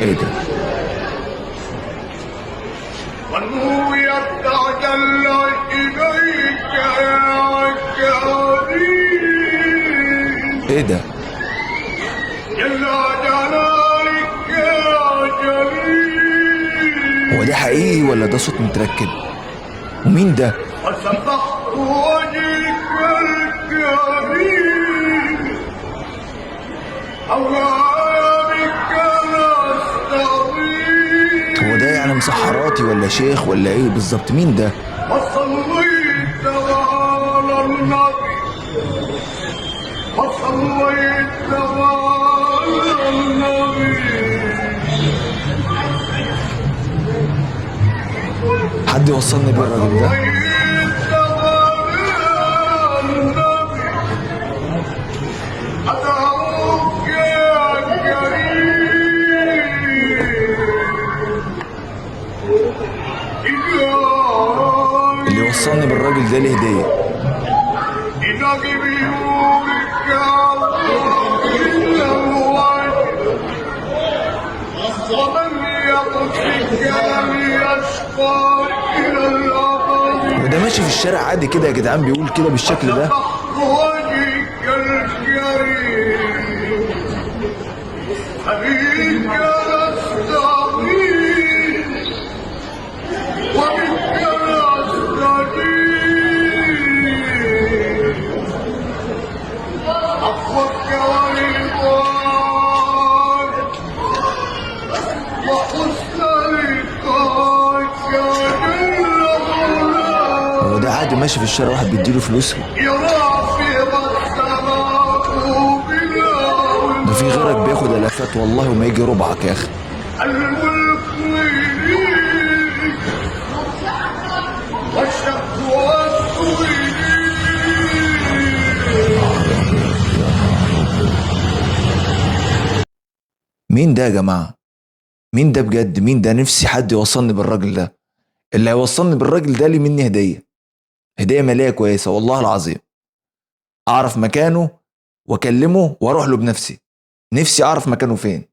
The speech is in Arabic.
ايه ده؟ والنور يتجلى إليك يا كريم. ايه ده؟ جل جلالك يا جليل. هو ده حقيقي ولا ده صوت متركب؟ ومين ده؟ وسبحت وجهك الكريم. أولاك نستغيث. هو ده يعني مسحراتي ولا شيخ ولا ايه بالظبط؟ مين ده؟ وصليت على النبي. وصليت على النبي. حد يوصلني بيه الراجل ده؟ وصليت على النبي. أدعوك يا كريم. اللي يوصلني بالراجل ده ليه هديه؟ إنك بنورك إلا الوجه. ومن يقصك يشقى إلى الأبد. وده ماشي في الشارع عادي كده يا جدعان بيقول كده بالشكل ده؟ وجهك الكريم. أبيك نستغيث وبك نستجيب. عفوك ورضاك وحسن لقاك جل غناك. هو ده عادي ماشي في الشارع واحد بيديله فلوس؟ يا رافض السماء بلا ده في غيرك بياخد الافات والله وما يجي ربعك يا اخي. الملك ليك والشكوى إليك. مين ده يا جماعه؟ مين ده بجد؟ مين ده؟ نفسي حد يوصلني بالراجل ده. اللي هيوصلني بالراجل ده لي مني هديه، هديه ماليه كويسه والله العظيم. اعرف مكانه واكلمه واروح له بنفسي. نفسي اعرف مكانه فين.